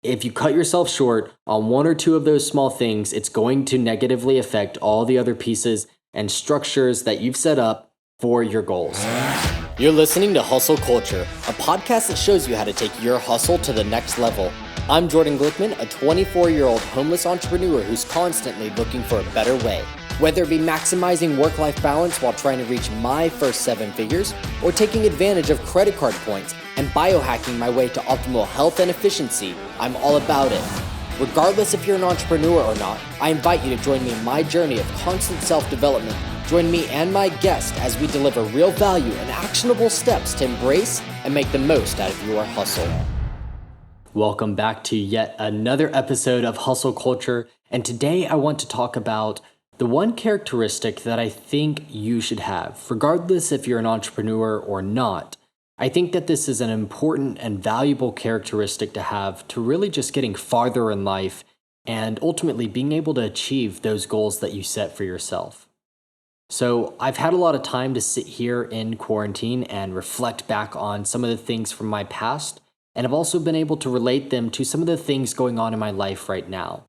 If you cut yourself short on one or two of those small things, it's going to negatively affect all the other pieces and structures that you've set up for your goals. You're listening to Hustle Culture, a podcast that shows you how to take your hustle to the next level. I'm Jordan Glickman, a 24-year-old homeless entrepreneur who's constantly looking for a better way. Whether it be maximizing work-life balance while trying to reach my first 7 figures, or taking advantage of credit card points and biohacking my way to optimal health and efficiency, I'm all about it. Regardless if you're an entrepreneur or not, I invite you to join me in my journey of constant self-development. Join me and my guest as we deliver real value and actionable steps to embrace and make the most out of your hustle. Welcome back to yet another episode of Hustle Culture, and today I want to talk about the one characteristic that I think you should have, regardless if you're an entrepreneur or not. I think that this is an important and valuable characteristic to have to really just getting farther in life and ultimately being able to achieve those goals that you set for yourself. So I've had a lot of time to sit here in quarantine and reflect back on some of the things from my past, and I've also been able to relate them to some of the things going on in my life right now.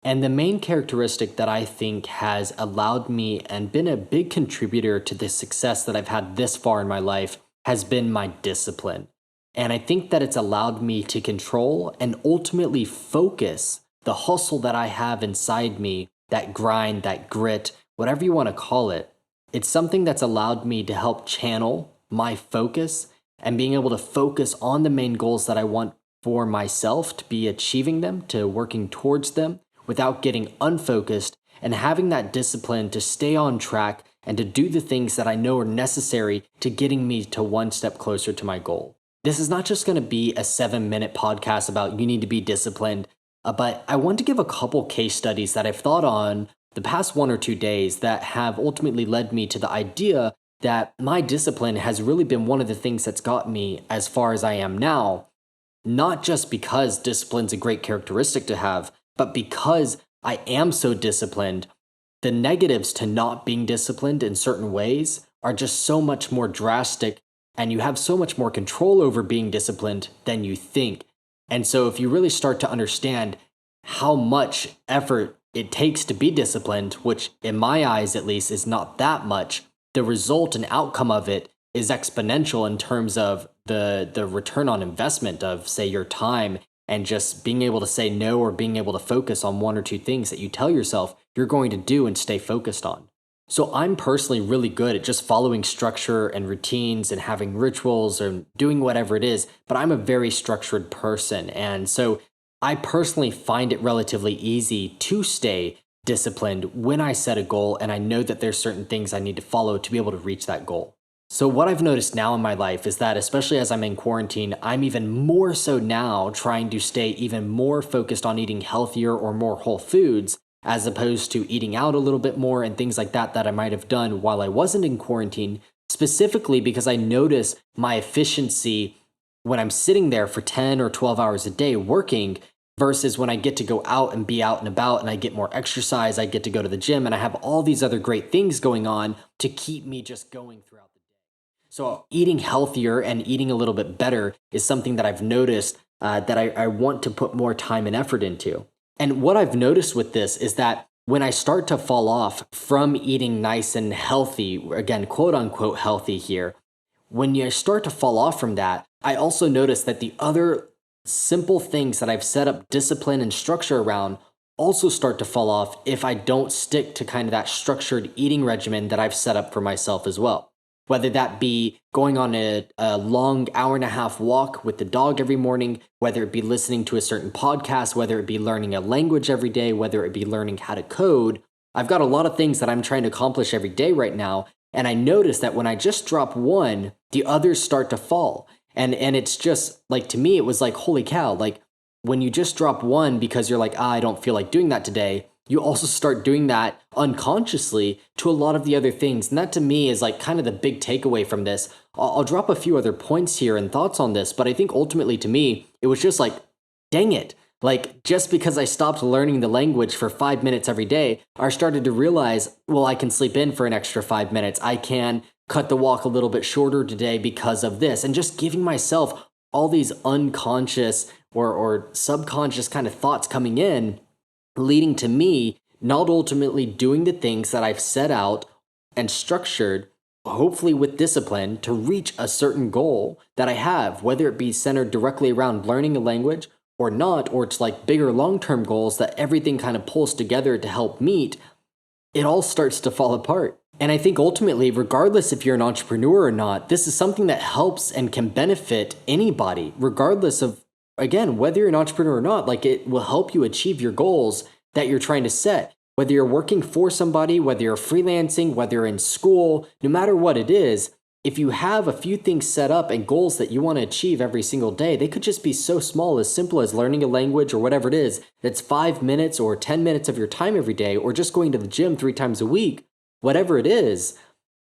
And the main characteristic that I think has allowed me and been a big contributor to the success that I've had this far in my life has been my discipline. And I think that it's allowed me to control and ultimately focus the hustle that I have inside me, that grind, that grit, whatever you want to call it. It's something that's allowed me to help channel my focus and being able to focus on the main goals that I want for myself, to be achieving them, to working towards them, without getting unfocused, and having that discipline to stay on track and to do the things that I know are necessary to getting me to one step closer to my goal. This is not just going to be a 7-minute podcast about you need to be disciplined, but I want to give a couple case studies that I've thought on the past 1 or 2 days that have ultimately led me to the idea that my discipline has really been one of the things that's got me as far as I am now, not just because discipline's a great characteristic to have, but because I am so disciplined, the negatives to not being disciplined in certain ways are just so much more drastic, and you have so much more control over being disciplined than you think. And so if you really start to understand how much effort it takes to be disciplined, which in my eyes at least is not that much, the result and outcome of it is exponential in terms of the return on investment of, say, your time, and just being able to say no or being able to focus on 1 or 2 things that you tell yourself you're going to do and stay focused on. So I'm personally really good at just following structure and routines and having rituals and doing whatever it is, but I'm a very structured person. And so I personally find it relatively easy to stay disciplined when I set a goal and I know that there's certain things I need to follow to be able to reach that goal. So what I've noticed now in my life is that, especially as I'm in quarantine, I'm even more so now trying to stay even more focused on eating healthier or more whole foods, as opposed to eating out a little bit more and things like that I might have done while I wasn't in quarantine, specifically because I notice my efficiency when I'm sitting there for 10 or 12 hours a day working versus when I get to go out and be out and about and I get more exercise, I get to go to the gym, and I have all these other great things going on to keep me just going throughout the day. So eating healthier and eating a little bit better is something that I've noticed that I want to put more time and effort into. And what I've noticed with this is that when I start to fall off from eating nice and healthy, again, quote unquote healthy here, when you start to fall off from that, I also notice that the other simple things that I've set up discipline and structure around also start to fall off if I don't stick to kind of that structured eating regimen that I've set up for myself as well. Whether that be going on a long 1.5 hour walk with the dog every morning, whether it be listening to a certain podcast, whether it be learning a language every day, whether it be learning how to code. I've got a lot of things that I'm trying to accomplish every day right now. And I notice that when I just drop one, the others start to fall. And it's just like, to me, it was like, holy cow, like when you just drop one because you're like, I don't feel like doing that today, you also start doing that unconsciously to a lot of the other things. And that to me is like kind of the big takeaway from this. I'll drop a few other points here and thoughts on this, but I think ultimately to me, it was just like, dang it. Like just because I stopped learning the language for 5 minutes every day, I started to realize, well, I can sleep in for an extra 5 minutes. I can cut the walk a little bit shorter today because of this. And just giving myself all these unconscious or subconscious kind of thoughts coming in, leading to me not ultimately doing the things that I've set out and structured, hopefully with discipline, to reach a certain goal that I have, whether it be centered directly around learning a language or not, or it's like bigger long-term goals that everything kind of pulls together to help meet. It all starts to fall apart. And I think ultimately, regardless if you're an entrepreneur or not, this is something that helps and can benefit anybody, regardless of, again, whether you're an entrepreneur or not. Like, it will help you achieve your goals that you're trying to set. Whether you're working for somebody, whether you're freelancing, whether you're in school, no matter what it is, if you have a few things set up and goals that you want to achieve every single day, they could just be so small, as simple as learning a language or whatever it is, that's 5 minutes or 10 minutes of your time every day, or just going to the gym 3 times a week, whatever it is.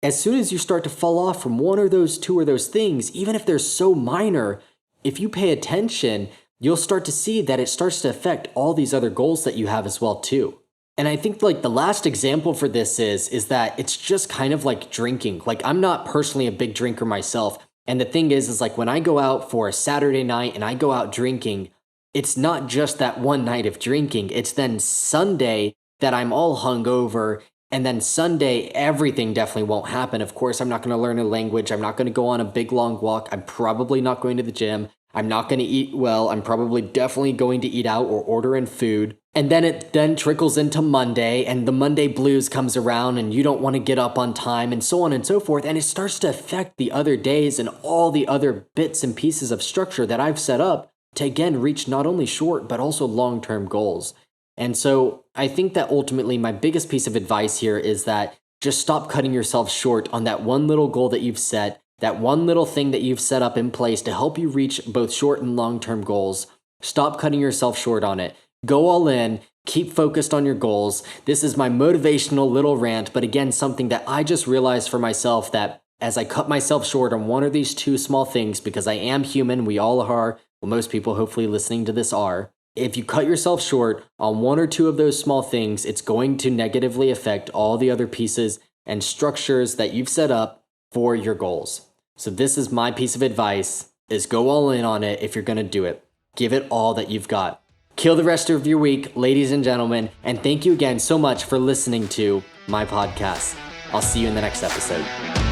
As soon as you start to fall off from one or those two or those things, even if they're so minor, if you pay attention, you'll start to see that it starts to affect all these other goals that you have as well too. And I think like the last example for this is that it's just kind of like drinking. Like, I'm not personally a big drinker myself. And the thing is like when I go out for a Saturday night and I go out drinking, it's not just that one night of drinking. It's then Sunday that I'm all hungover. And then Sunday, everything definitely won't happen. Of course, I'm not going to learn a language. I'm not going to go on a big long walk. I'm probably not going to the gym. I'm not going to eat well. I'm probably definitely going to eat out or order in food. And then it then trickles into Monday, and the Monday blues comes around and you don't want to get up on time and so on and so forth. And it starts to affect the other days and all the other bits and pieces of structure that I've set up to, again, reach not only short, but also long-term goals. And so I think that ultimately my biggest piece of advice here is that just stop cutting yourself short on that one little goal that you've set, that one little thing that you've set up in place to help you reach both short and long-term goals. Stop cutting yourself short on it. Go all in, keep focused on your goals. This is my motivational little rant, but again, something that I just realized for myself, that as I cut myself short on one of these two small things, because I am human, we all are, well, most people hopefully listening to this are. If you cut yourself short on one or two of those small things, it's going to negatively affect all the other pieces and structures that you've set up for your goals. So this is my piece of advice, is go all in on it if you're going to do it. Give it all that you've got. Kill the rest of your week, ladies and gentlemen, and thank you again so much for listening to my podcast. I'll see you in the next episode.